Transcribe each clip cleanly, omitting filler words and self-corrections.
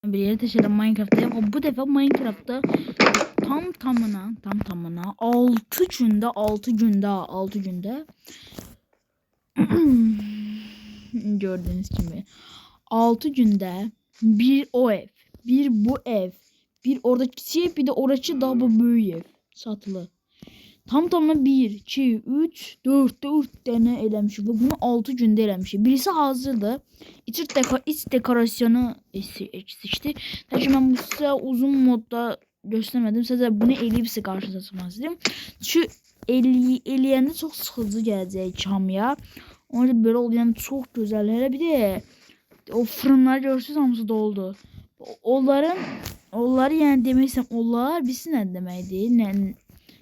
Bir yere taşıdım Minecraft'ta. Ama bu defa Minecraft'ta tam tamına 6 günde gördüğünüz gibi 6 günde bir o ev, bir bu ev, bir oradaki ev, bir de orası daha bu büyük ev satılı. Tam tamına 1, 2, 3, 4 tane eləmişik və bunu 6 gündə eləmişik. Birisi hazırdır. İç dekorasyonu eksikdi. Təbii mən bu sizə uzun modda göstərmədim. Sizə bunu eləyib sizə qarşınıza çıxmaq istəyirəm. Çünki eləyəndə çox sıxıcı gələcək hamıya. Ona görə belə oldu. Çox gözəl. Hələ bir də o fırınları görürsünüz, hamısı doldu. Onları yəni deməysəm, onlar bilsin nə deməkdir.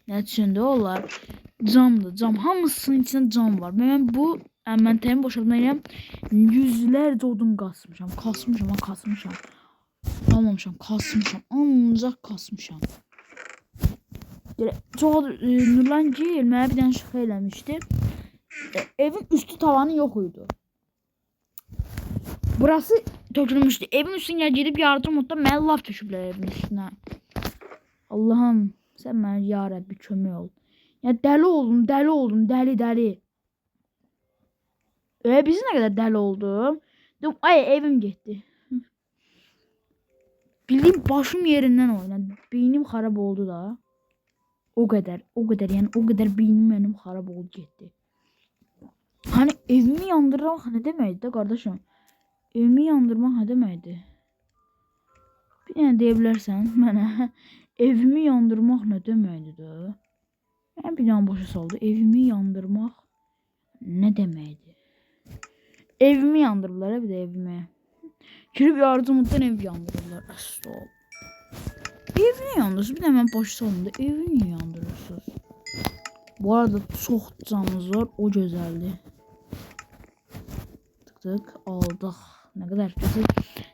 Nə üçündür onlar? Camdır. Cam. Hamısının içində cam var. Mən bu əmməntəyimi boşaltmayacağım. Yüzlərcə odun kasmışam. Kasmışam. Almamışam. Kasmışam. Ancaq kasmışam. Çox Nurlan Gil mənə bir dənə şübhə eləmişdi. Evin üstü tavanı yox idi. Burası tökülmüşdü. Evin üstünə gedib yardım modda mənə laf töküblər evin üstünə. Allah'ım. Sen bana ya Rabbi kömək ol. Ya deli oldum. Deli. Biz ne kadar deli oldum. Ay evim gitti. Bildiğim başım yerinden oynadı. Beynim xarab oldu da. O kadar yani o kadar beynim benim xarab oldu gitti. Hani evimi yandırmak ne demekti kardeşim? Evimi yandırmak ne demekti? Bir tane diyebilirsen bana. Evimi yandırmak ne demekti de? Ben bir an başa saldı. Evimi yandırmak ne demekti? Evimi yandırırlar bir de evime. Girip yardımdan ev yandırırlar. Stop. Evini yandırırsınız. Bir de ben başa saldım. Evini yandırırsınız. Bu arada çok canımız var. O güzeldi. Tık aldık. Ne kadar güzel.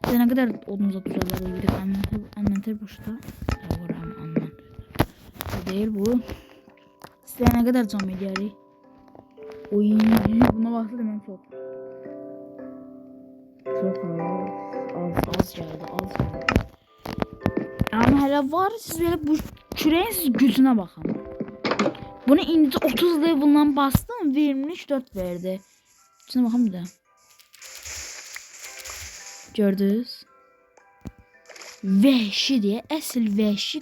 Size ne kadar odunuza tuzaklar anlatır boşta. Var anlatır. Değil bu. Size ne kadar cam edərik? Oy, buna baxdı mən çox. Çox az gəldi. Amma hələ var, siz belə bu küreğin gücünə baxın. Bunu indi 30 level'dan bastım, 24 verdi. Şuna baxın bir də. Gördünüz? Vəhşi deyə, əsl vəhşi.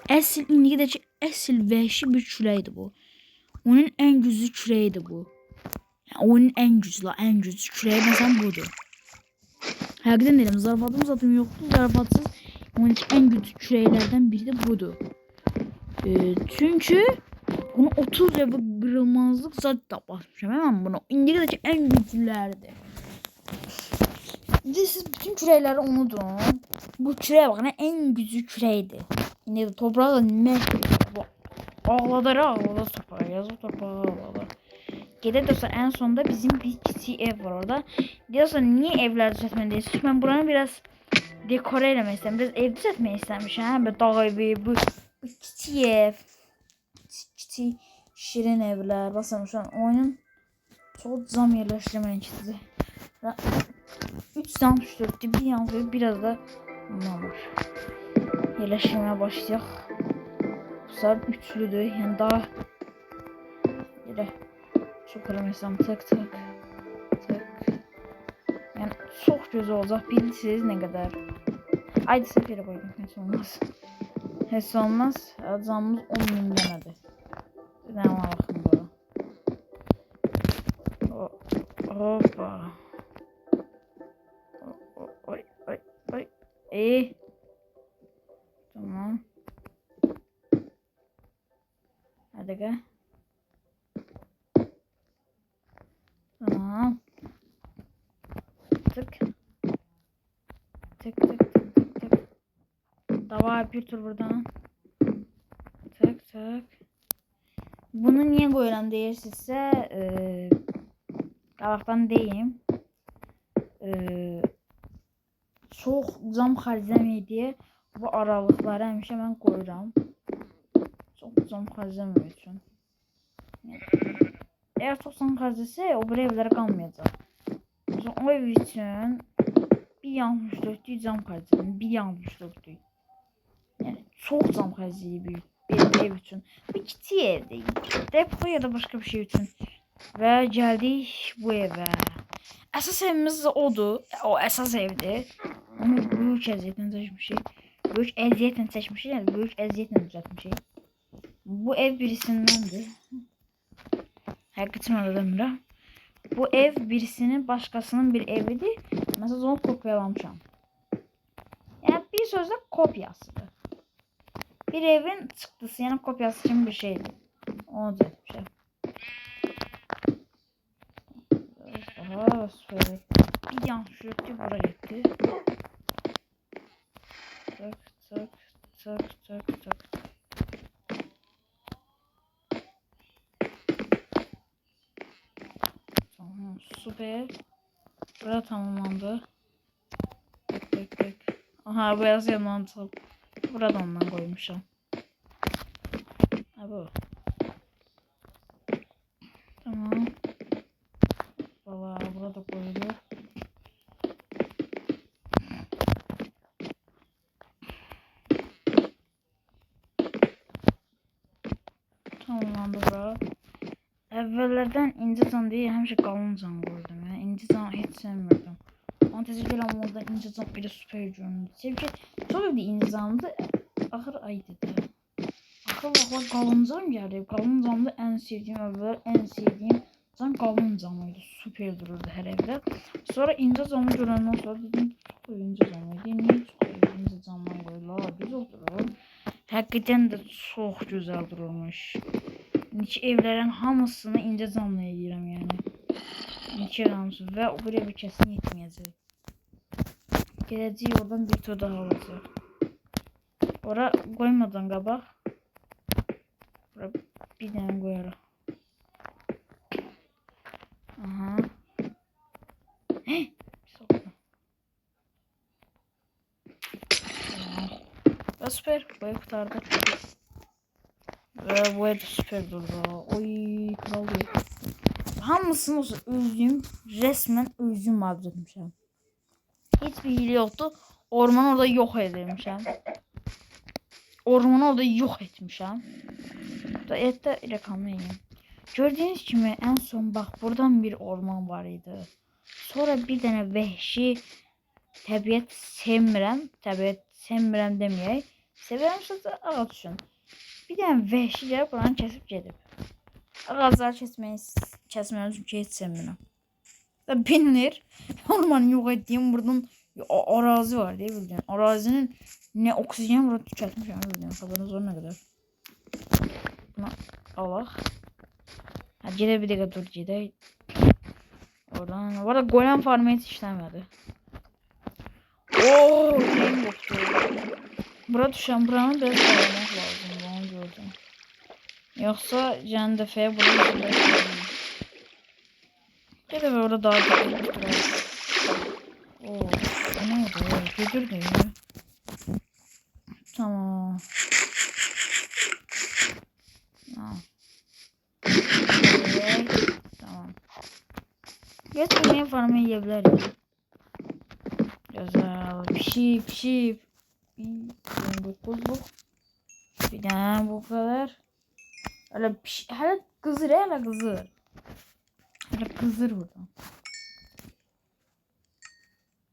Əsl indiki əsl vəhşi bir kürəkdir bu. Onun en güçlü küreğiydi bu. Yani onun en güçlü küreği mesela budur. Hakikaten dedim, zarafatım zaten yoktu. Zarafatsız onun en güçlü küreğlerden biri de budur. Çünkü bunu 30 level kırılmazlık zaten basmışım. Hemen bunu İngilizce en güçlülerdi. Siz bütün küreğleri unutun. Bu küreğe bakın, en güçlü küreğiydi. Yine de toprağı ağladı toprağı, yazı toprağı ağladı. Gelir dostlar, en sonunda bizim bir kiçik ev var orada. Diyorsa niye evler düzeltmeliyiz? Çünkü ben buranı biraz dekore eləmək istəyirəm. Biraz ev düzeltmək istəmişəm. Böyle dağ evi, bu kiçik ev. Kiçik şirin evler. Basam şu an oyunun çok cam yerləşdirməyən kiçidir. 3 cam düşdürdü. Bir yan biraz da bundan var. Yerləşdirməyə başlayaq. Bu saat üçlüdür. Yani daha böyle çok kırmızım tık. Yani çok güzel olacak. Bilirsiniz ne kadar. Ayda sefere koydum. Hiç olmaz. Camımız 10 milyonədir. Bir de ona bakın bu. Hoppa. Oy. Tamam. Hadi gel. Tamam. Tık. Davay bir tur buradan. Tık. Bunu niye koyuram deyirsinizsə, qabaqdan deyim. Çox cam xərcləməyə deyə bu aralıqları həmişə mən qoyuram. Çox cam xərcləmək üçün. Eğer çok cam xərcləsə, o bir evlərə qalmayacaq. O ev üçün bir yanlış döktük cam xərcliyini, bir yanlış döktük. Yani çok cam xərcliyi büyük bir ev üçün. Bir kiçik evdir. Depo ya da başka bir şey üçün. Ve geldik bu eve. Əsas evimiz odur. O əsas evdir. Onu büyük əziyyətlə çəkmişik. Büyük əziyyətlə çəkmişik. Yəni büyük əziyyətlə düzəltmişik. Bu ev birisindendir. Həqiqətən öyle demirəm. Bu ev birisinin başkasının bir evidir. Mesela onu kopyalamışam. Yani bir sözle kopyasıdır. Bir evin çıktısı yani kopyası için bir şeydir. Onu düzeltmişim. Daha süper. Bir yanlış yoktu buraya gitti. Tık tık tık tık tık. Tamam süper. Burada tamamlandı. Tık tık tık. Aha beyaz yanlandı. Burada ondan koymuşum. Ha bu. Tamam. Valla burada koyulur. Tamamlandı bura. Evvellerden ince cam değil, hem şey kalın cam koydum ya. İnce cam hiç sevmiyordum. Ama teşekkür orada ince cam bir de süper göründü. Sevgi çok evde ince camdı. Ahır ay dedi. Akıl kalın cam geldi. Kalın camda en sevdiğim evler, en sevdiğim cam kalın camıydı. Süper dururdu her evde. Sonra ince camı görenden sonra dedim çok ince camıydı. Niye çok ince camı koydular? Güzel durur. Hakikaten de çok güzel dururmuş. Niçin evlerin hamısını ince camla edirəm yani. Niçin hamısı ve buraya bir kesin yetmeyecek. Geleceği oradan bir tur daha olacak. Ora koymadan qabaq. Ora bir dənə koyarıq. Aha. Hey, sokma. Ve süper. Boyu kurtardı. Ve bu ev süper durdu. Oy kral değil. Hamısını özüm resmen özüm adretmişəm. Hiçbir hile yoktu. Ormanı orada yok edilmişəm. Ormanı orada yok etmişəm. Da ette rakamlayayım. Gördüğünüz gibi en son bak buradan bir orman var idi. Sonra bir tane vəhşi təbiət sevmirəm deməyək. Sevirəm sözü ağac üçün. Bir tane vəhşi gəlib buranı kesip gedib. Ağacları kesməyi çünki heç sevmirəm. Bilinir. Ormanı yok ettiğim buradan arazi var diye bildiğin. Arazinin ne oksijen burada tüketmişəm bildiğin. Haberiniz var ne kadar. Buna Allah. Ha, gide bir dakika dur gide. Oradan. Bu arada golem farmı hiç işlemedi. Ooo şeyim yoktu. Burada düşen buranı biraz bağlamak lazım. Onu gördüm. Yoksa can defeye buraya bir de orada daha dikkatli. Ooo. O neydi? Gelir de ya. Tamam. Tamam. Getirmeye farmı yiyebilirim. Güzel. Pişip. Bir tane bu kadar. Öyle hele kızır hele kızır. Hele kızır buradan.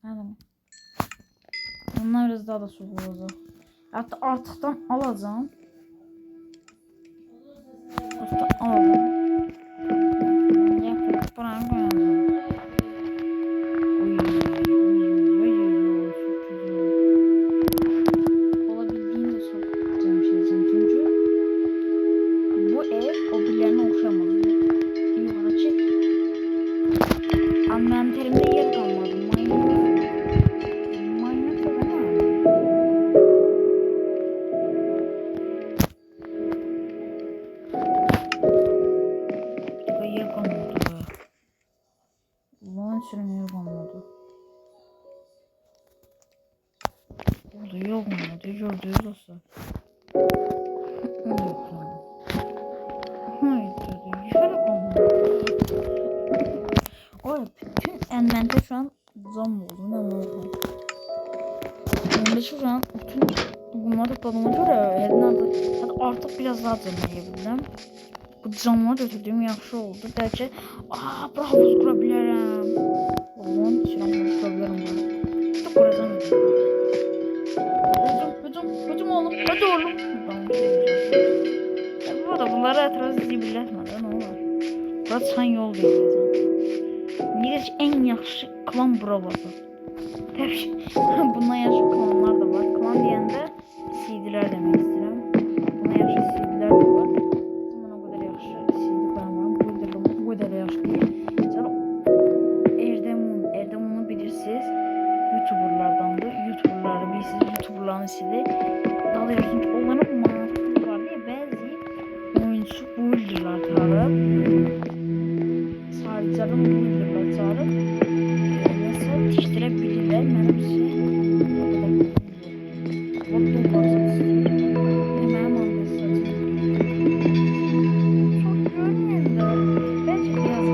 Hadi. Bunlar biraz daha da soğuk olacak. Hatta artıktan alacağım. Artıktan alacağım. Yapıp buranı koyacağım. Olabildiğince çok güzel bir şey diyeceğim. Çünkü bu ev o birilerine okşamadı. Yukarı çık. Envanterimde yer kalmadı. Maynak da bana aldı. Yer kalmadı. Ulan sürüm yer kalmadı. Burada yok olmadı. Gördüğünüz olsa. Yok lan. Haydi. Yer kalmadı. O bütün envante şu an zam oldu. Ne oldu? 15 falan bütün bunları topladığıma göre herhalde artık biraz daha canlayabilirim. Bu canlıma götürdüğüm yaxşı oldu. Belki bura havuz qura bilərəm. Oğlum, içirəm havuz qura bilərəm. Çok kuracağım. Hücum oğlum. Hadi oğlum. Burada bunları etiraz edebilirler ne olur. Burası çan yol değil. Niye en yaxşı klan bura vardı. Bundan yaxşı klanlar da var. Klan deyəndə CD'lər demək istəyirəm. Bundan yaxşı CD'lər də var. Mən o qədər yaxşı CD qoyamıram. Bu qədər yaxşı deyil. Erdemonu bilirsiniz. YouTuberlardandır. YouTuberları bilirsiniz. YouTuberların CD. Daha doğrusu onların mantıqlı var diye bəzi oyuncu builderlar çağırıb. Sarıcarın builderlar çağırıb. Mesela diştirebilirler. Mənim için o kadar hemen anlasın. Çok görmüyorum da. Bence biraz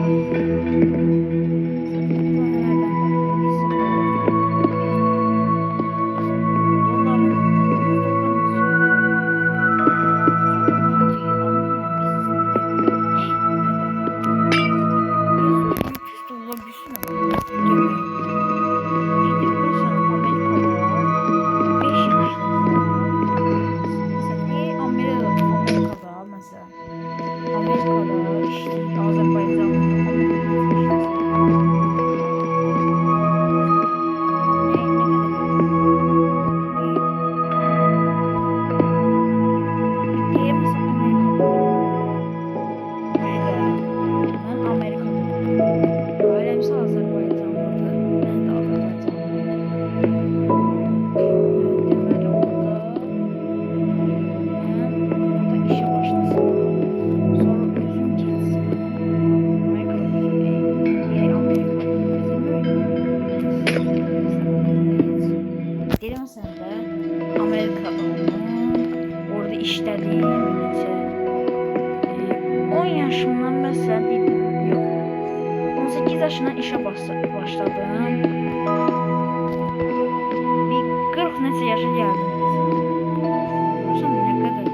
işlediğim 10 yaşımdan mesela yok 18 yaşından işe başladım. Bir 40 neçə yaşa geldim. Görürsən ne kadar?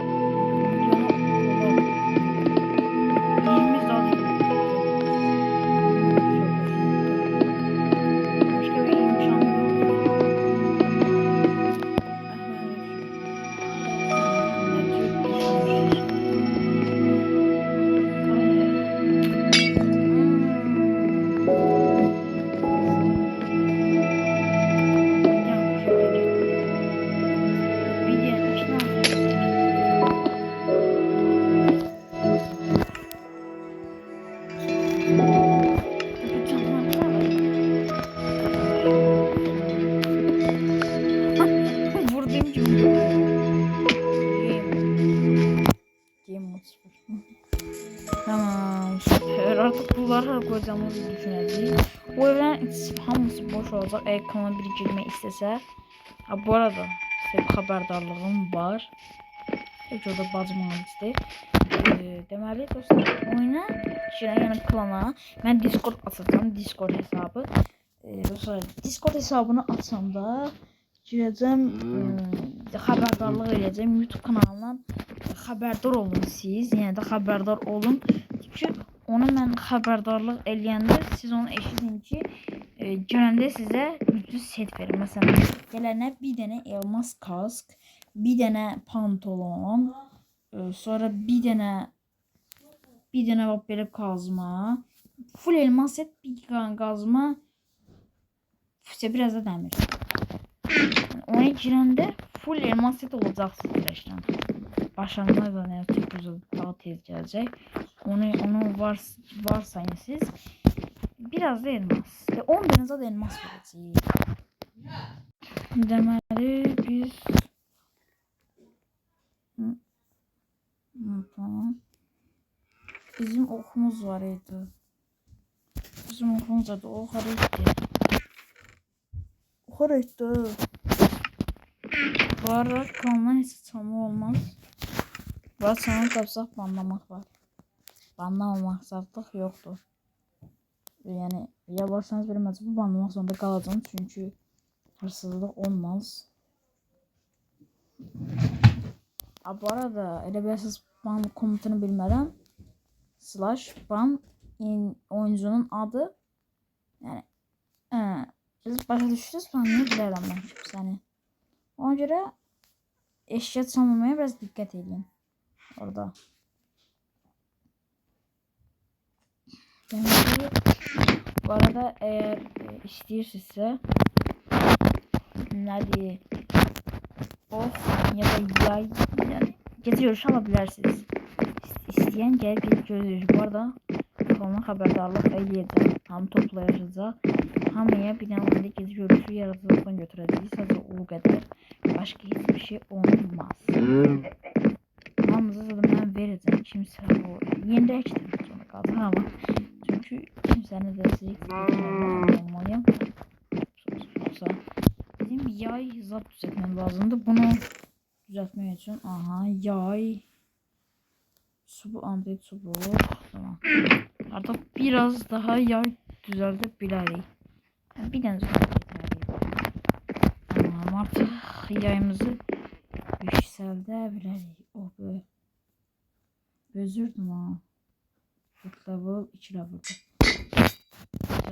İşimiz daha değil. Başka bir imkan yok. Vurduğum gibi. Game 0. Tamam, süper. Artık bunları koyacağımızı düşüneceğiz. O evren hamısı boş olacak. Eğer kanala biri girmek istese. Bu arada size bir haberdarlığım var. Peki orada bacım almıştı. Deməli dostlar, oyuna girən, yəni klana mən Discord açacağım, Discord hesabı. Dostlar, Discord hesabını açanda girəcəm, xəbərdarlıq edəcəm YouTube kanalından. Xəbərdar olun siz, yəni də xəbərdar olun. Çünki onu mən xəbərdarlıq eləyəndə siz onu eşidin ki, görəndə sizə güclü set verir. Məsələn, gələnə bir dənə elmas kask, bir dənə pantolon, sonra bir dənə bak belə kazma, full elmas set, bir kazma, biraz da dəmir. Ona girəndə full elmas set olacaqsınız dirəkdən. Başlanma da ne çok uzun daha tez gelecek. Onu varsayın siz. Biraz da elmas. 10 tane zaten elmas vereceğiz. Deməli biz tamam. Bizim okumuz var idi. Bizim okumuz da o harita. Bu arada kanaldan hiç tanımı olmaz. Burası sana tapsaq banlamaq var. Banlamamaq satdıq yoxdur. Yəni yalvarsanız bir məcbur banlamaq zorunda qalacağım çünki hırsızlıq olmaz. Bu arada elə bilirsiniz ban komutunu bilmeden /ban oyuncunun adı yani siz başa düştünüz ben niye bilərəm ben səni. Ona göre eşya çalmamaya biraz dikkat edin orada. Demek bu arada eğer istiyorsa ne diye ya da yay yani gece görüşü alabilirsiniz. İsteyen gelip görür. Bu arada kanalına haberdarlık eləyəcəm. Hamı toplayacaq. Hamıya bir dənə gece görüşü yaradıcılıqdan götürəcəyik. Sadəcə o qədər. Başka hiçbir şey olmaz. Hamınıza zaten ben verəcəm. Kimsə o yeni də ekledim sonra qalır ama çünkü kimsenin destek olmalıyım. Yoksa bizim yay zap düzeltmem lazımdı. Bunu düzeltmek için yay su anti su tamam. Artık biraz daha yay düzeltebiliriz. Yani bir tane tamam artık yayımızı yükseltebiliriz. Oh be. Özürdüm ha. 4 level 2 level.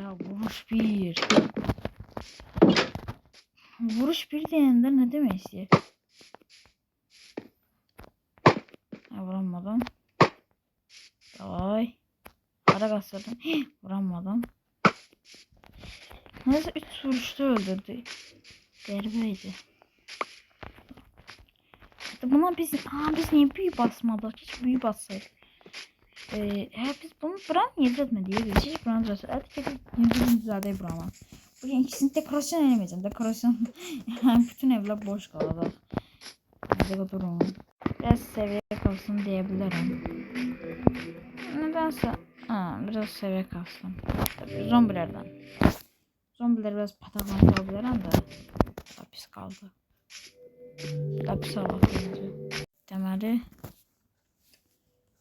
Ya vuruş 1. Vuruş 1 deyəndə ne demek istiyor? Vuramadım. Ay. Ara bastırdım. Vuramadım. Neyse 3 vuruşta öldürdü. Derbeydi. Buna biz niye büyü basmadık? Hiç büyü bassaydık. Biz bunu buranın yediretme diye biz hiç buranın düzeltme. Artık yedirin düzeldeyi buranın. Bugün ikisini dekorasyon elemeyeceğim. Dekorasyon bütün evler boş kalacak. Burada durun. Biraz seviye kalsın diyebilirim. Nedense biraz seviye kalsın. Tabii zombilerden. Zombiler biraz pataklanmış olabilir ama hapis kaldı. Hapis alakayınca. Deməli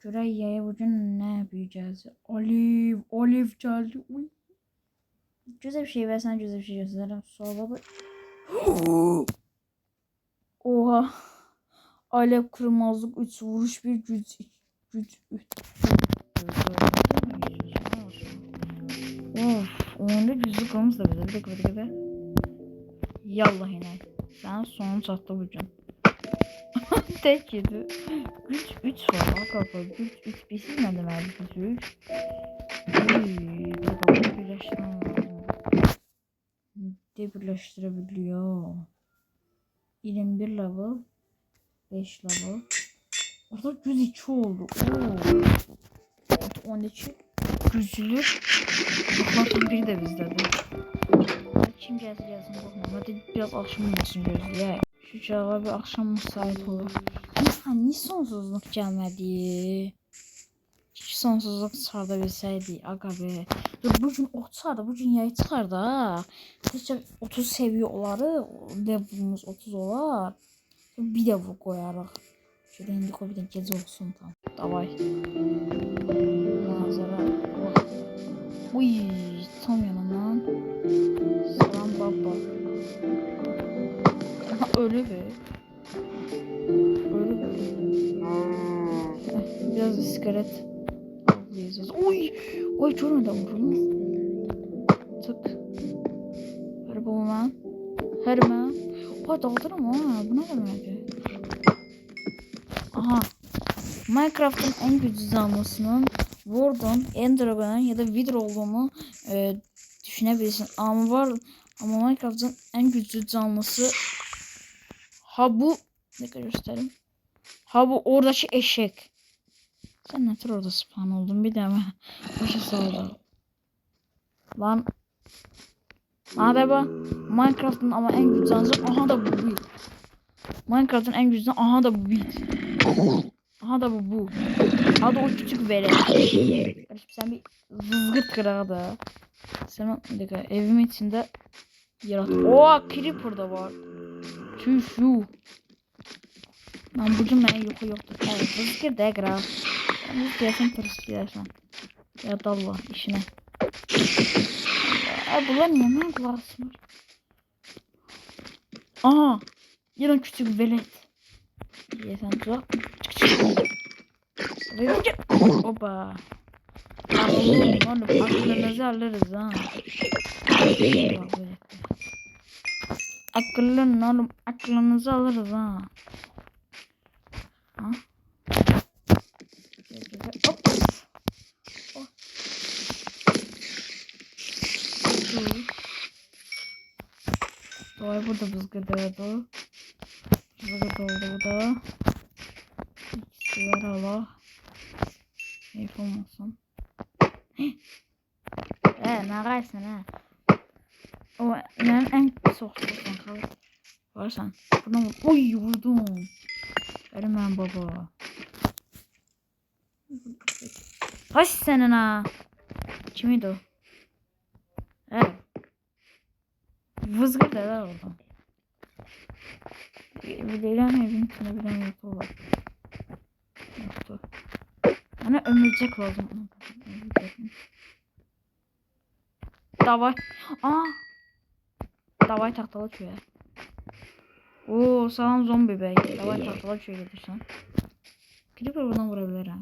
görək yaya bugün ne büyüyeceğiz. Oliv geldi. Uy. Güzel bir şey versen güzel bir şey göstereyim. Sola bak. Oha. Alev kırmızılık 3 vuruş 1 güç 3. Of, oyunda güçlü kılımız da bize. Bir dakika. Yallah yine. Sen sonu çattı bugün. Tek yedi. Güç 3 var. Arkadaşlar güç 3. Bir siz ne demek güç 3. Birleştirmem lazım. De birleştirebiliyor. 21 level. 5 level. Orada 102 oldu. Artık 12 güçlü. Bakın biri de bizdedir. Kim gelsin bakmam. Hadi biraz akşam için gözlüyor. Şu çağa bir akşam müsait olur. Niye sonsuzluk gelmedi? Hiç sonsuzluk çıkartabilseydi. Aga be. Dur bugün o çıkardı. Bugün yay çıkardı ha. Sadece 30 seviye oları. Level'ımız 30 olar. Bir de bu koyarıq. Şöyle indi bir de gece olsun tam. Davay. Manzara. Uy, tam yanından. Salam baba. Aha ölü be. Ölü be. Biraz iskelet. Uy. Oy görmeden vurulmuş. Tık. Hadi bu lan. Herme. Oy daldırım ha. Bu ne demek? Aha. Minecraft'ın en güçlü canlısının Warden, Enderdragon'un ya da Wither olduğunu düşünebilirsin. Ama Minecraft'ın en güçlü canlısı bu ne kadar göstereyim. Bu oradaki eşek. Sen ne tür orada spawn oldun bir de mi? Başa saldı. Lan. Hadi bak. Minecraft'ın ama en güçlü canlısı da bu. Minecraft'ın en güçlü da bu. Da bu. Da o küçük velet. Sen bir zızgırt kırağı da. Sen evimin içinde yarattım. Creeper da var. Şu. Ben bugün bana yoktu. Evet, zızgırt da kırağı. Ben zızgırtın tırısı gidersen. Ya dalla işine. Bunlar niye ben kulağısın? Yine küçük velet. Ye sen tuzak. Hoppa. Oğlum aklınızı alırız ha. Aklınızı alırız ha. Ha? Hop. Oh. Vay burada buzgıdırdı. Buzgıdı oldu bu da. İkisi var Allah. Heyif olmasın. Ne kaysın ha? O benim en soğuklusun kal. Varsan. Buradan vur. Oy vurdum. Verim ben baba. Kaç senin ha? Kimiydi o? Evet. Vızgır da la oradan. Bileğilen evin içinde bilen yoktu var. Yoktu. Bana ömürcek lazım. Davay. Aa. Davay tahtalı köye. Oo sağlam zombi bey. Davay tahtalı köye gelirsen. Creeper buradan vurabilir ha.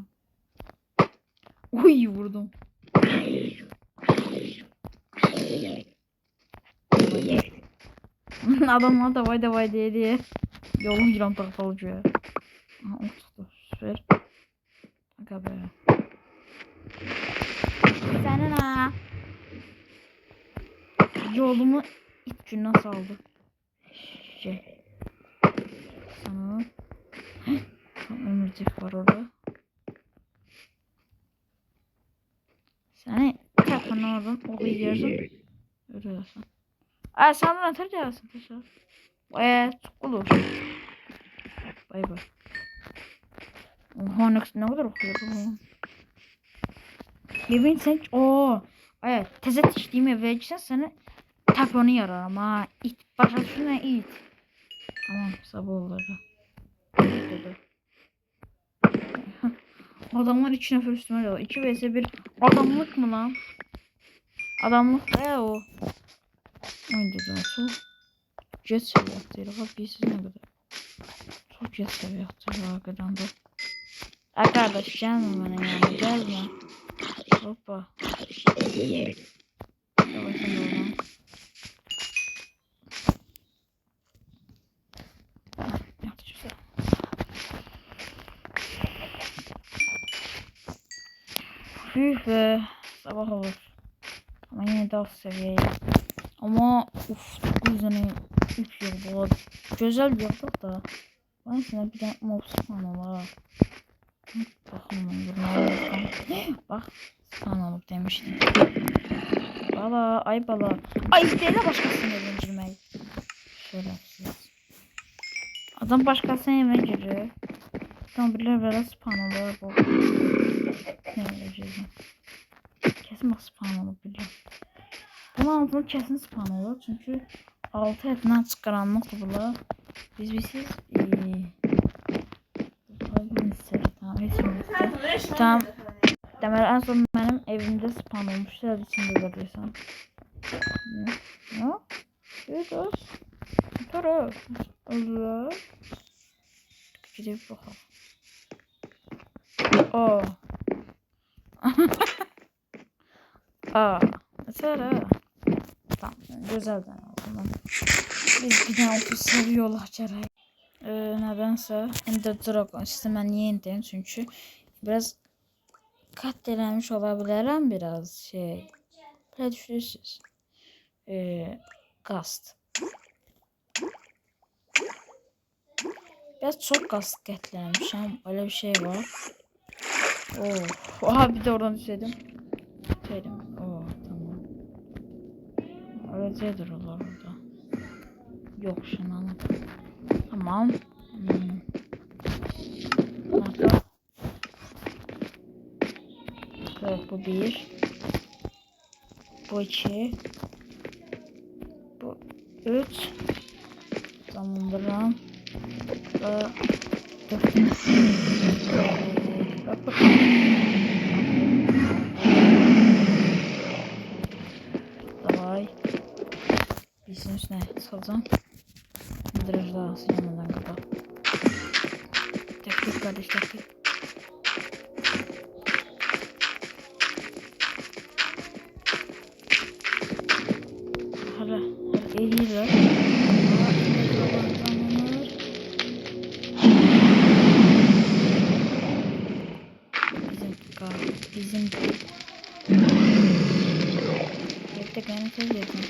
Uy vurdum. Adamlar davay diye yolun giren tahtalı köye. Aha o tuttu. Süper. Aga be. Senin ha. Yolumu ilk gün nasıl aldı? Sana. Ömürcek var orada. Seni takın oradan okuyuyorsun. Görüyorsun. Ay sandın atar gelsin taşar. Çok olur. Bay bay. Oha ne kadar okuyor bu. Yemin sen evet teze tiştiğimi verirsen sana taponu yararım ha. İt başa şuna it. Tamam sabah olur. Dedi. Adamlar 2 nefer üstüme geliyor. 2 vs 1 adamlık mı lan? Adamlık ne o? Oyun dedi nasıl? Jet seviye yaptıydı. Bak bir siz ne kadar. Çok jet seviye yaptıydı hakikaten de. Arkadaş gelme bana yani gelme. Hoppa. Yavaşın oradan. Yapacağız. Üf be. Sabah olur. Ama yine de alt seviye. Ama uf 9 tane 3 yıl bu. Güzel bir yaptık da. Ben sana bir tane mob spawn var. Bakın bak spawn olup demiştim. Bala ay bala. Ay isteyene başkasını evlendirmeyi. Şöyle yapacağız. Adam başkasını evlendirir. Tam birileri spawn oluyor bu. Ne vereceğiz? Kesin bak spawn olup biliyorum. Bunun altında kesin spawn olur çünkü 6 etinden çıkaranlık bunlar. Biz Tamam. Deməli en son benim evimde spawn olmuşlar içinde görürsən. Ne? Evet os. Tara. Allah. Gidip bakalım. Oh. Mesela. Tamam. Güzelden aldım. Biz bir tane otuz seviyorlar Ceray. Nedense Ender Dragon sistemden niye indim çünkü biraz katlanmış olabilirim biraz şey. Ne düşünüyorsunuz? Gast. Biraz çok gast katlanmışım. Öyle bir şey var. Oha bir de oradan düşedim. Tamam. Öylecedir onlar orada. Yok şunu anladım. Tamam. Nerede? Evet bu 1. Bu 2. Bu 3. Tamamdır lan. Ve 4. Давай. Bizim üstüne salacağım. Diraj daha yanından kapat. Taktik kardeş, taktik. Hala eriyorlar. Bizim bekle kendini tez yapın.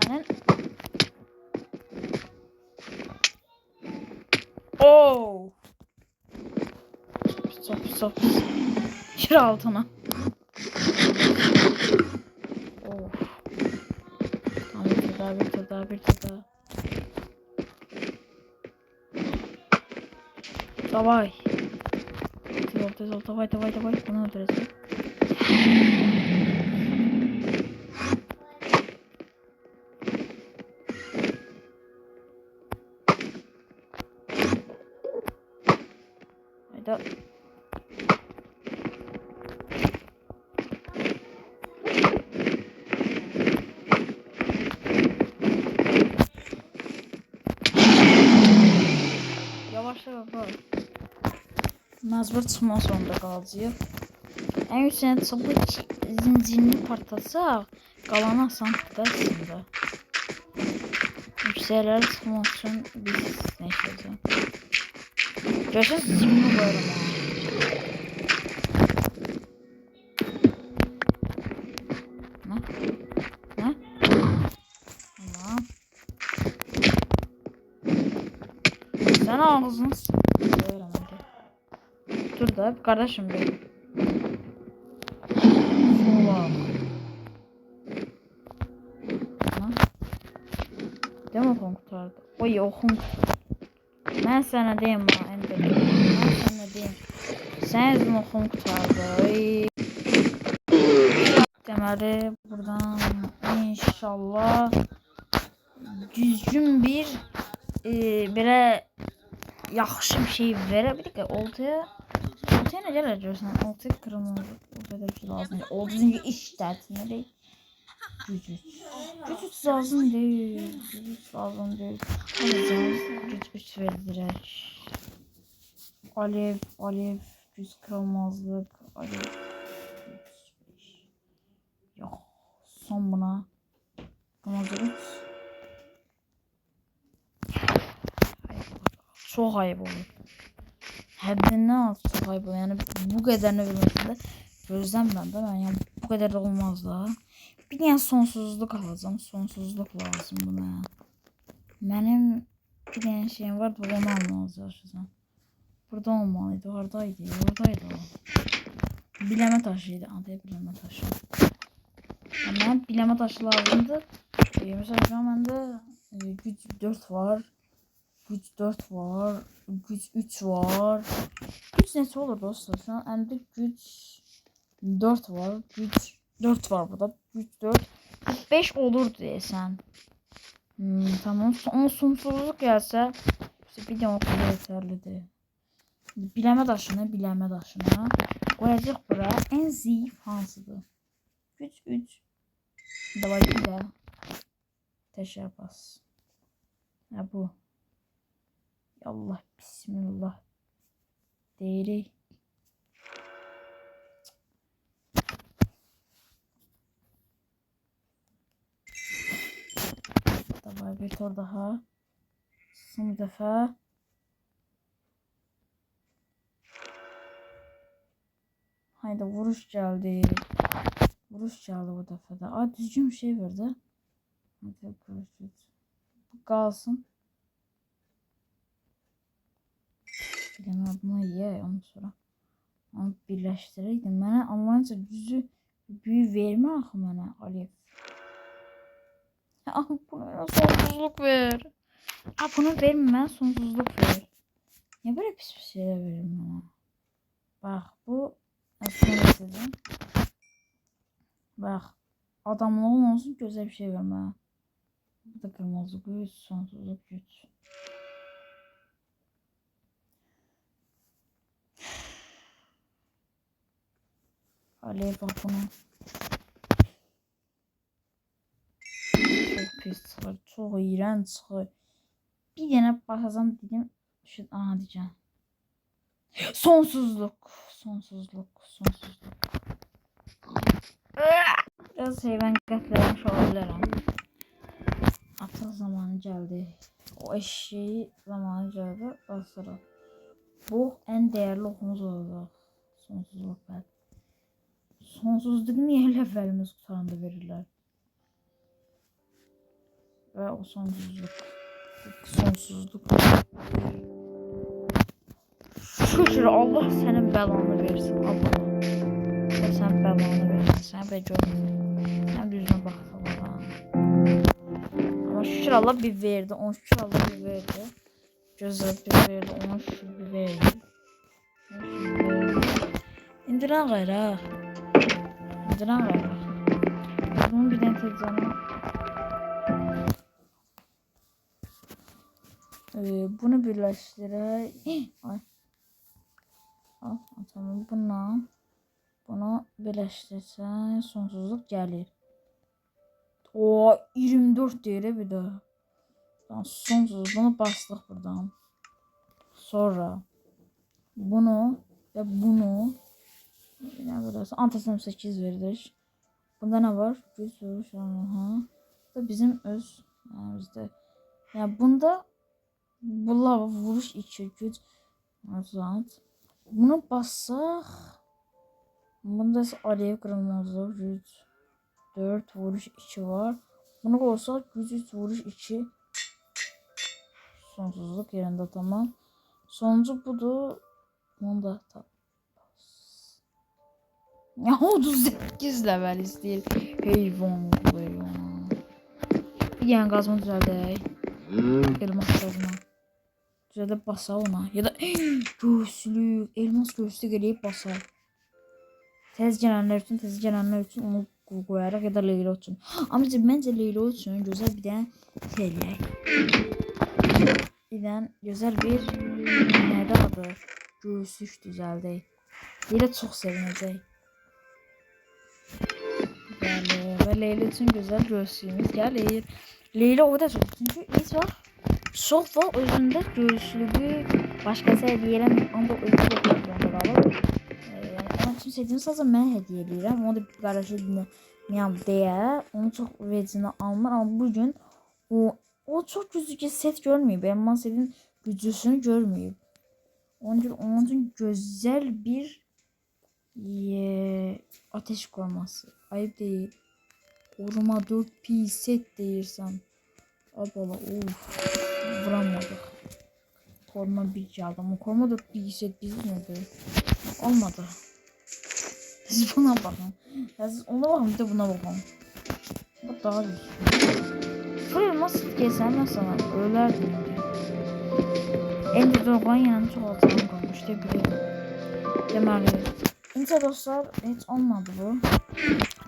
Senin ooo. Stop. Şura altına. Oh. Tamam, bir tur daha. Davay. Tez ol, davay. Bunu öldüreceğim. Hayda. Yavaşla baba. Mecbur çıxmaq zorunda qalacağıq. En yüksək çabuk zincirini partlatsaq, qalanı asandır aslında. Yüksəklərə çıxmaq üçün biz nə işləyəcək? Görüşürüz, zimini qoyuram. Ne? Tamam. Sen ağzını s***yorum hadi. Dur da kardeşim benim. Sola. Demo konkutardı. Oy oxum. Ben sana deyim ha ende. Ben sana deyim. Sen yüzün oxum kutardı. Oy. Deməli buradan inşallah düzgün bir belə yaxşı bir şey verə bilir ki, oltaya nə gələr görsən, oltaya kırmızı o qədər bir şey lazım. Oltaya iş dərtində güc lazım deyil. Alacağız, güc verdirək. Alev, güc kırılmazlık, alev. Yok, son buna. Kırmızılık. Çok ayıp olur. Həddindən az çok ayıp olur. Yani bu kadarını bilməsində gözləmirəm də mən. Yəni bu kadar da olmaz da. Bir dənə sonsuzluq alacağım. Sonsuzluq lazım buna. Mənim bir dənə şeyim var, onu almalı çalışacağım. Burada olmalıydı. Oradaydı. Oradaydı o. Biləmə taşıydı. Adı biləmə taşı. Ama biləmə taşı lazımdır. Mesela şu an bende güc 4 var. Güc 4 var. Güc 3 var. Güc neçə olur dostlar? Şu an əmdə güc 4 var. Güc 4 var burada. Güc 4. 5 olur deyəsən. Tamam. Onun sonsuzluq gəlsə işte bir dənə oxuya yetərlidir. Biləmə daşına qoyacaq bura. En zayıf hansıdır? Güc 3. Давай bir teşekkür bas. Ya bu. Allah bismillah. Değeri. Davay bir tur daha. Son defa. Haydi vuruş geldi. Vuruş geldi bu defa da. Aa, düzgün bir şey verdi. Hadi bu kalsın. Bilemem bunu ye ondan sonra. Onu birleştireydim. Bana Almanca düzü büyü verme axı mənə Alev. Ah, buna sonsuzluk ver. Ah, bunu verme, mənə sonsuzluk ver. Niye böyle pis bir şeyler verin bana? Bak bu son istediğim. Bak adamlığın olsun, güzel bir şey verme. Bu da kırmızı güç, sonsuzluk güç. Alev bak bunu. Çok pis çıxır. Çok iğrenç çıxır. Bir dənə baxacağım dedim. Aha diyeceğim. Sonsuzluk. Sonsuzluk. Sonsuzluk. Biraz heyvan qətləmiş olabilirim. Artıq zamanı gəldi. O eşeği zamanı gəldi. Basırıq. Bu en değerli okumuz olacaq. Sonsuzluk bəli. Sonsuzluğu niye əvvəlimiz qutaranda verirlər? Ve o sonsuzluk. Sonsuzluk. Şükür Allah senin belanı versin. Allah. Ve sen belanı versin. Sen be görmüyorsun. Sen düzüne bak. Ama şükür Allah bir verdi. On şükür Allah bir verdi. Gözler bir verdi. On şükür bir verdi. İndiren gayrı. İndiren gayrı. Bunun bir tane tezcanı. Bunu birleştirək. Ay. Al, tamam. Bunu birleştirsən sonsuzluq gəlir. O 24 deyir bir də. Sonsuz bunu bastıq buradan. Sonra bunu ve bunu ne burası? Antasım 8 verilir. Bunda ne var? Güç vuruş. Aha. Da bizim öz bizde. Yani bunda bunlar vuruş 2 güç. Azalt. Bunu bassaq. Bunda alev kırılmazlığı güç 4 vuruş 2 var. Bunu koysak güç 3 vuruş 2. Sonsuzluk yerinde tamam. Sonuncu budur. Bunu da ya 38 level istəyir. Heyvan. Bir yəni qazma düzəldək. Elmas qazma. Düzəldək basa ona. Ya da göğüslük. Elmas göğüslük eləyib basa. Tez gələnlər üçün onu qoyaraq ya da Leyla üçün. Amma məncə Leyla üçün gözəl bir dənə şey eləyək. Bir dənə gözəl bir nədə adı? Göğüslük düzəldək. Leyla çox sevinəcək. Ve Leyla için güzel göğüslüğümüz gelir. Leyla o da çok. Çünkü hiç var. Çok var özünde göğüslüğü başkası hediye edemem. Ama özünde zorunda kalır. Yani ona tüm sevdiğim sazı ben hediye ediyorum. Onu da bir karşı dinlemeyem diye. Onu çok vecine almam. Ama bugün o çok güzel set görmeyip. Ben setin gücüsünü görmeyip. Onun için güzel bir ateş koyması. Ayıp değil. Koruma 4 pi set değilsem. Abala vuramadık. Koruma 1 geldi ama koruma 4 pi set bizimdi. Olmadı. Siz buna bakın. Ya siz ona bakın bir de buna bakın. Bu daha güzel. Şuraya nasıl geçsem mesela ölerdim. Ender Dragon yanında çok altıdan kalmış. İşte biliyorum. Deməli. İnce dostlar hiç olmadı bu.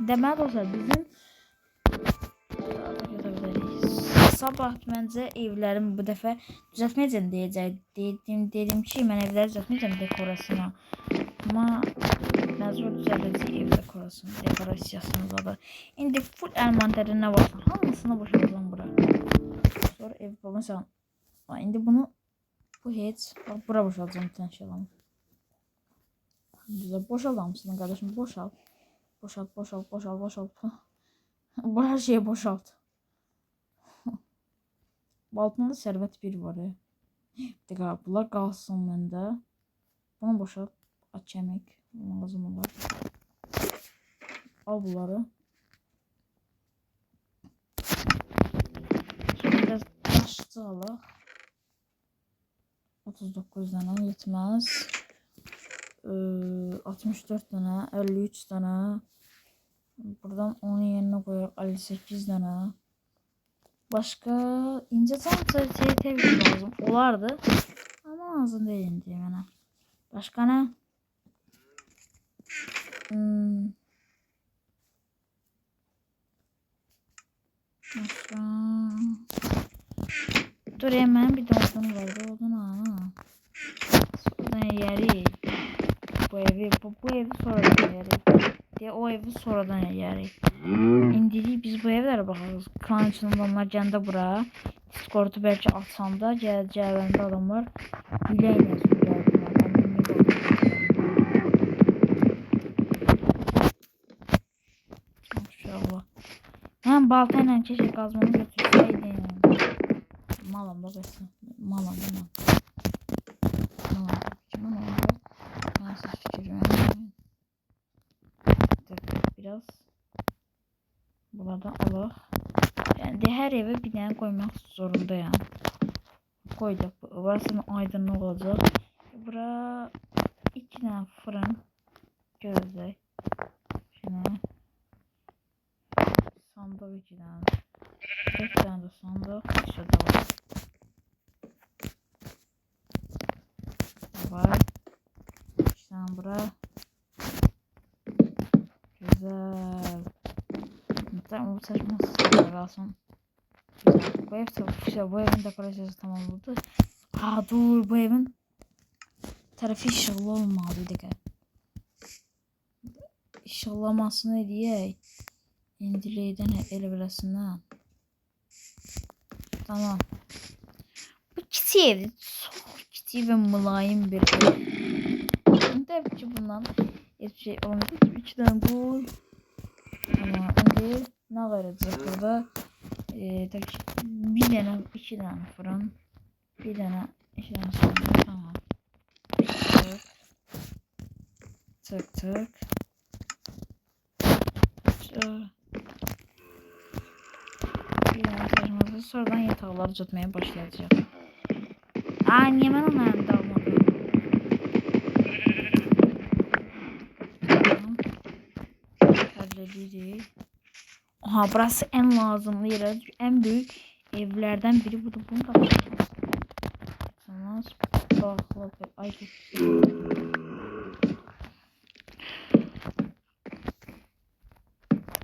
Deməli dostlar bizim sabah məncə evlərim bu dəfə düzəltməyəcəm deyəcək. Dedim ki, mən evləri düzəltməyəcəm dekorasına. Amma məcbur düzəldəcək ev dekorasiyasını da. İndi full əlmantarına baxın. Hamısını boşalacağım bura. Sonra ev bulunsan. İndi bunu bu heç bura boşalacağım bir tane şeyler. Güzel boşalmışsın kardeşim boşalt. Boşalt. Bu her şeyi boşalt. Altında servet bir var ya. Dikkat bunlar kalsın məndə. Bunu boşalt. Aç yemek. Lazım olar. Al bunları. Şimdi biraz taşçı alaq. 39 tane yetmez. 64 tane, 53 tane. Buradan onun yerine koyuyoruz 58 tane. Başka ince tevhid lazım. Olardı. Ama lazım değil diye bana. Başka ne? Başka. Dur hemen bir de odun vardı. Odun ha. Buradan yeri. Bu evi sonra yeri. diye o evi sonradan eləyərik. İndilik biz bu evlərə baxarız. Klan içində onlar gəndə bura. Discord'u bəlkə açsanda gələcəklərində adamlar hilə ilə sürülərdir. Mən İnşallah. Mən balta ilə keşək qazmanı götürsəydim. Malam da bəsin. Malam. Kimin oldu? Ben siz fikir verin. Biraz buradan alaq. Yani de her eve bir tane koymak zorundayım. Koyduk. Burası aydınlık olacak. Bura 2 tane fırın. Gözle. Şimdi sandık 2 tane. 4 tane de sandık. Şurada var. Var. 2 tane bura. Güzel. Tamam bu saçma kalsın. Güzel. Bu ev güzel. Bu evin dekorasyonu tamam oldu. Aa dur bu evin tarafı ışıklı olmalıydı ki. Işıqlamasını eləyək. İndiləkdən elə biləsindən. Tamam. Bu kiçik evdir. Çox kiçik və mülayim bir ev. Təbii ki bundan heç şey olmayacaq. 2 dənə qoy. Ama indi nə verəcək burada? Təbii ki 1 dənə, 2 dənə fırın. 1 dənə, 2 dənə sandık. Tamam. Tık. Sonradan yataqları cıtmaya başlayacaq. Niye mən onu əlində almadım? Halledirik. Aha burası en lazımlı yer. En büyük evlerden biri budur. Bunu da bakacağız. Ay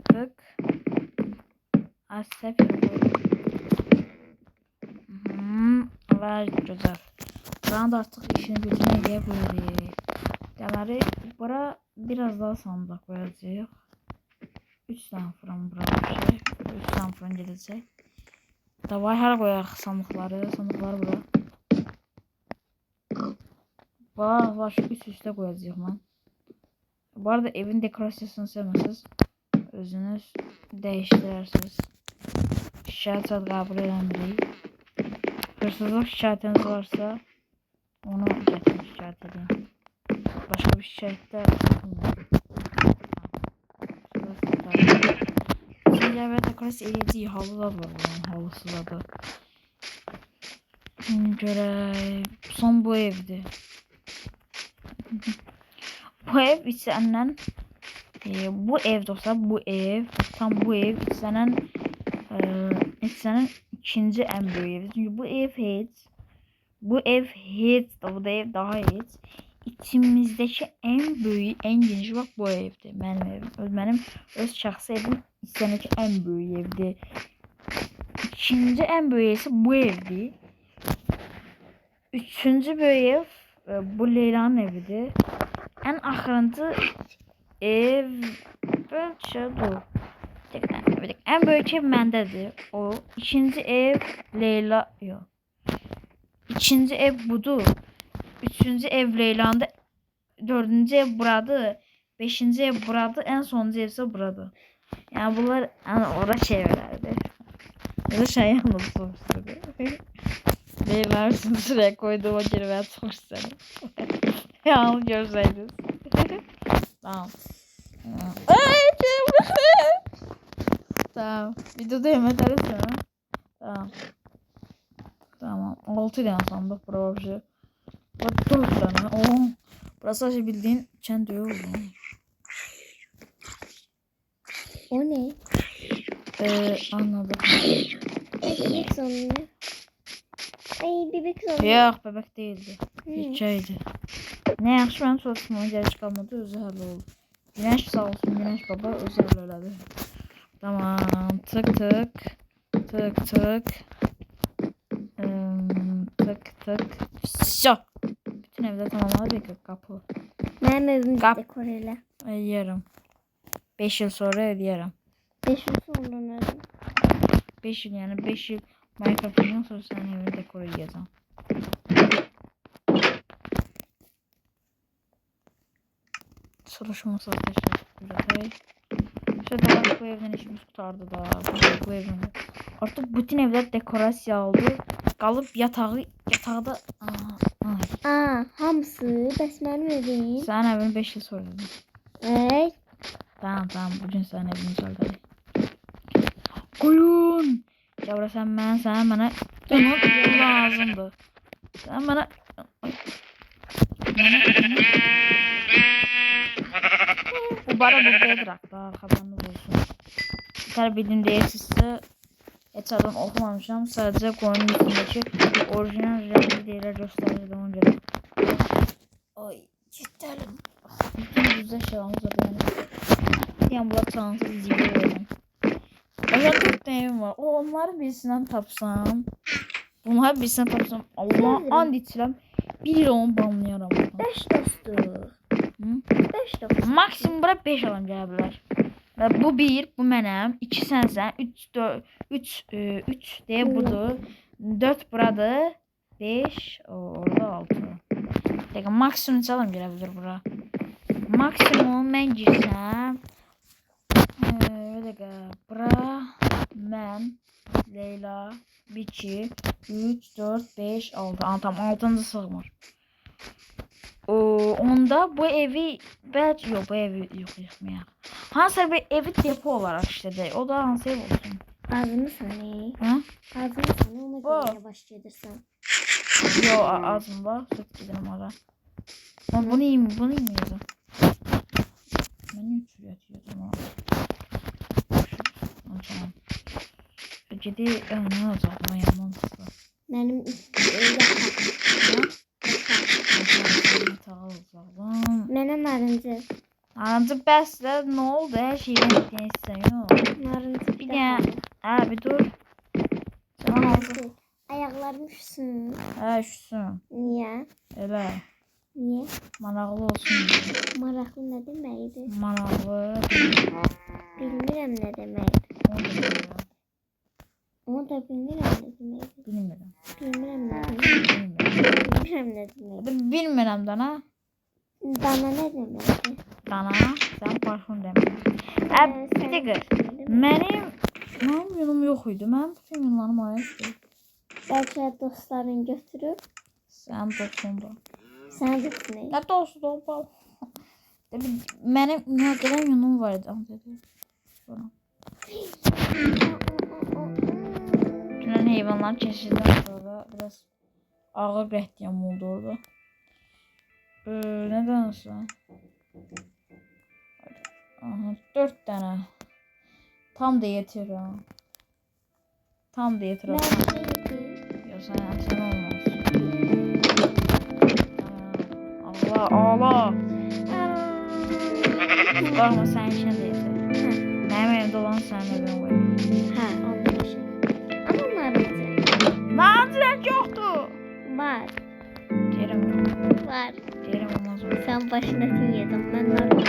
tık. Asep var güzel. Buranın da artık işini gücüne diyebiliriz. Deməli bura biraz daha sandık verəcəyik. 3 tane fırın bura olacaq. 3 tane fırın gedəcək. Davay hara qoyaq sandıqları? Sandıqları bura. Bax, şu üst-üstə qoyacağıq mən. Bu arada evin dekorasyasını sevməsiniz, özünüz dəyişdirərsiniz. Şikayət qəbul eləmirik. Hırsızlıq şikayətiniz varsa onu gətirin, şikayət edin. Başka bir şikayətdə Sizə və dekorasiya edəcəyik halılar var bunun, halısız adı. Görək, son bu evdir. Bu ev içəndən bu ev dostlar, bu ev tam bu ev içəndən ikinci en büyük ev. Çünkü bu ev hiç. Bu ev hiç. Bu da ev daha hiç. İçimizdeki en büyük, en geniş bak bu evdi. Benim evim. Benim öz şahsi evim içindeki en büyük evdi. İkinci en büyük ise bu evdi. Üçüncü büyük ev bu Leyla'nın evidir. En axırıncı ev bölçə dur. En büyük ev məndedir. O ikinci ev Leyla yok. İkinci ev budur. Üçüncü ev Leyla'nda. Dördüncü ev buradır. Beşinci ev buradır. En sonuncu ev ise buradır. Yani bunlar yani orada çevrelerdi. Ya da şey anlatsam istedim. Leyla'nın sıraya koyduğum o kelimeyi çok istedim. Ya görseydiniz. Tamam. Tamam. Videoda yemek arasana. Tamam. Tamam. 6 tane sandık bura bir şey. Bak 4 tane. Oo. Burası şey bildiğin kendi yolu. O ne? Anladım. Bebek sanıyor. Ay bebek sanıyor. Yok bebek değildi. Hikayeydi. Ne yaxşı ben soruşmama gerek kalmadı. Özü həll oldu. Güneş sağ olsun. Güneş baba özü həll elədi. Tamam. Tık tık. Tık tık. Tık tık. Şo. Bütün evde tamamladı bir kapı. Benim evim Kap. dekoreli. Yarım. 5 yıl sonra ödeyərəm. 5 yıl sonra ne? 5 yıl yani 5 yıl Minecraft'tan sonra senin evini dekor edeceğim. Soruşma satışlar. İşte daha bu evden işimiz tutardı da. Bu evden. Artık bütün evler dekorasya oldu. Kalıp yatağda. Hamısı bəs mənim evim. Sen evini 5 yıl sonra ödedin. Ey, Tamam bugün sen evini söyle. Koyun. Yavru sen bana bunu lazımdı. Sen bana bu bara bu bedrock'ta haberiniz olsun. Bir tane bildiğim değersizse etrafdan okumamışım. Sadece koyunun üstündeki orijinal rengi değerler gösterirdim ona göre. Ay cidden. Bütün güzel şeylerimiz var yani. Yani bu tanıtı diziyi vereceğim. Öyle 4 tane var. Onları birisinden tapsam. Bunları birisinden tapsam. Allah'a and içirəm. Bir il onu banlayaram. 5 dostluq. 5 dostluq. Maksimum bura 5 adam gələ bilər. Və bu 1, bu mənəm, 2 sənsən, 3 deyə budur. 4 buradır. 5, orada 6. Dəqiqə maksimum neçə adam gələ bilər bura? Maksimum mən girsəm. Bir dəqiqə. Bura mən, Leyla, 2, 3, 4, 5, 6. Tamam 6-cı sığmır. Onda bu evi belki yok, bu evi yok yıkmaya. Hansısa bir evi depo olarak işledi. O da hansı ev olsun? Ağzını sani. Ha? Ağzını sani ona göre yavaş gedirsən. Yo ağzım var. Süt gidelim orada. Ama bunu yiyeyim yazım. Ben niye çürü atıyordum o? Tamam. Gidi ne olacak bana yanmam kızı. Benim Mənə narıncı. Narıncı bəslə nə oldu? Hər şeyi ben etdiyin istəyən Narıncı bir də. Bir dur. Sen alsın. Ayaqlarım üşüsün. Üşüsün. Niyə? Elə. Niyə? Maraqlı olsun. Maraqlı nə deməkdir? Maraqlı. Bilmirəm nə deməkdir. Onu da bilmirəm nə deməkdir. Bilmirəm. Bilmirəm nə deməkdir. Bilmirəm nə deməkdir. Bilmirəm dana. Dana nə deməkdir? Dana, sən başın deməkdir. Bir dəqiqə. Mənim yunum yox idi. Mənim bütün yunlarım ayıqdır. Bəlkə dostların götürüb. Sən dostundur. Sən dostun. Nə dostu da? Mənim gələn yunum var idi. Sonra. Bütün heyvanlar keşirdən sonra biraz ağır qəhtiyam oldu orada. Neden olsa? 4 tane. Tam da yetiyor. Tam da yetiyor. Yok sen olmaz. Allah. Bakma sen işine de yeter. Benim evimde olan sen evine koy. Anlaşıldı. Ama narıncı. Narıncı yoktu. Var. Derim. Var. Derim olmaz mı? Sen başına tin yedim. Ben narıncı.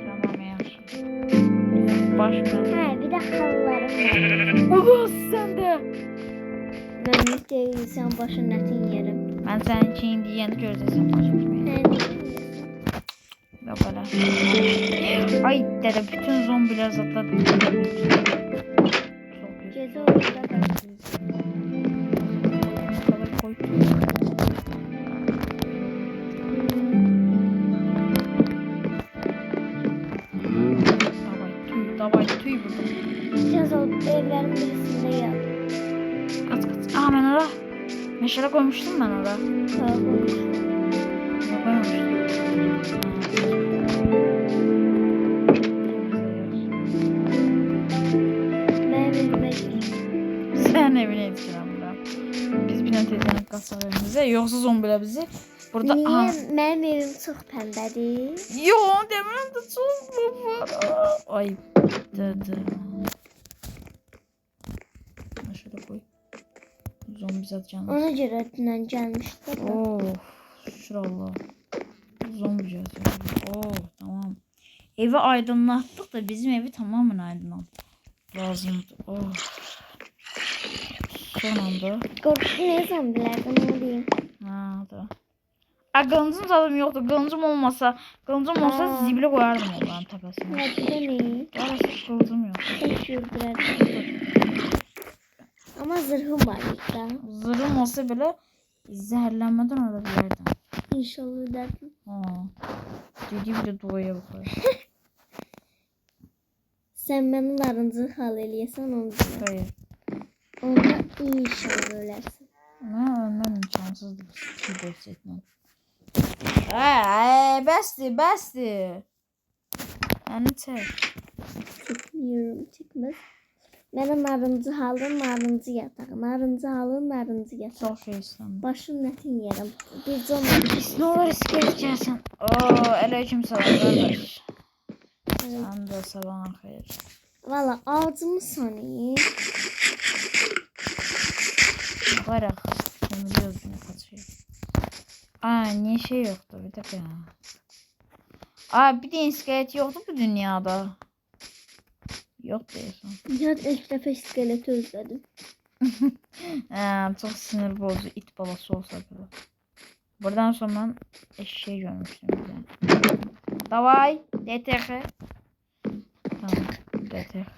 Tamam ya. Başka. Bir de halılarım var. Ulan sen de. Ben müsteği sen başına tin yerim. Ben senin için diyeni göreceğim. Yok öyle. Ay dede bütün zombiler zaten. Ceza orada da. Koy. Davay tüy burada. Ceza evlerin birisinde ya. Kaç. Ben oraya. Meşale koymuştum ben oraya. Koymuştum. Koymamıştım. Sen evine etkilenmem. Biz bir teyzenin kasal evimize. Yoksa zombiler bizi burada... Niye? Benim evim çok pembedir. Yok demem de çok var. Ay. Dı. Şöyle koy. Zombi zaten. Ona göre dünən gəlmişdi. Oh. Şurallah. Zombi cihazı. Oh tamam. evi aydınlattık da bizim evi tamamen aydınlattık. Lazımdı. Oh. Son anda. Korktu ne zombilerden onu diyeyim. Ha da. Kılıncım zaten yoktu. Kılıncım olsa Aa. zibile koyardım onların tepesine. Hadi de ne? Arası kılıncım yok. Tek yürüdüler. Ama zırhım var ilk daha. Zırhım olsa bile zehirlenmeden ölebilirdim. İnşallah derdim. Ha. Dediği bir de doğaya bakar. Sen benim narıncı hal eləyəsən onu deyirəm. Hayır. Onda inşallah ölərsin. Ne ölmem imkansızdı. Bir de hissetmem. Besti. Yani çek. Çekmiyorum, çekmez. Benim narıncı halım, narıncı yatak. Narıncı halım, narıncı yatak. Çok şey istemem. Başım netin yerim. Bir can Ne olur iskelet gelsin. Oo, aleyküm selam kardeş. Sen de sabahın hayır. Valla ağzımı sanayım. Barak. Temizliyoruz yine kaçıyor. Aa, niye şey yoktu bir dakika. Aa, bir de iskelet yoktu bu dünyada. Yok diyorsun. Nihat ilk defa iskeleti özledim. Çok sinir bozucu it balası olsa bile. Buradan sonra eşeği görmüştüm bir de. Davay. DTH. Tamam. DTH.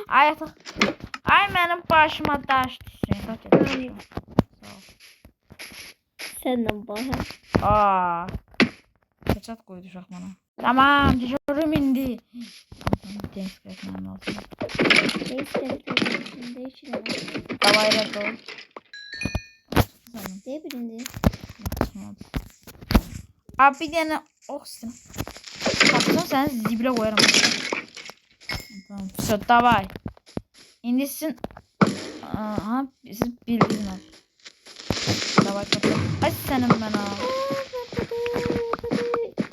Ay yatak. Ay benim başıma taş düşsün. Kaç Amin. Sağ ol. Senden bana. Aa. Peçat koydu uşaq bana. Tamam, dişörüm indi. Tamam, deniz etmem lazım. Ne iskeleti özledim. Değişirim. Davayla dol. Tamam. Ne birindi? Tamam. Abi bir tane oxygen. Baksana sen zibile koyarım. Tamam. Все, давай. İndi sizin... Aha, siz bildiniz. Davay kapat. Ay senin bana.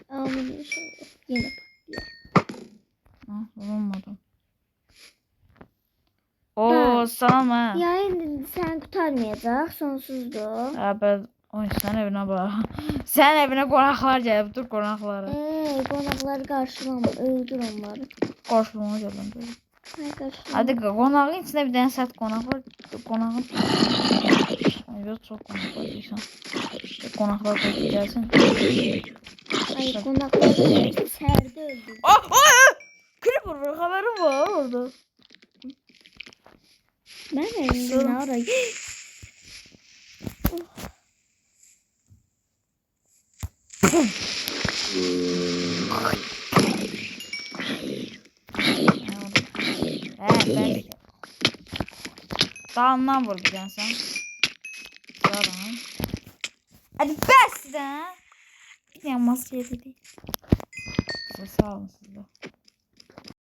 Amin inşallah. Yine Ha, olmadı. Oo, salam ha. ya indi sen kurtarmayacak. Sonsuzdu. Abi, oy sen evine bak. Sen evine konaklar gelip dur konakları. Konakları karşılama. Öldür onları. Karşılama geldim böyle. Hayır karşılama. Hadi konağın içinde bir tane sert konak var. Konağın... Ay yok çok konak var diysen. Konaklar koyup gelsin. Hayır konakları serde öldür. Ah! Creeper var, haberim var orada. Ben evimde ne arayayım? Ben. Dağından vuracaksın sen. Dağdan. Hadi bas de. Bir tane masaya dedi. Size sağ olun sizde.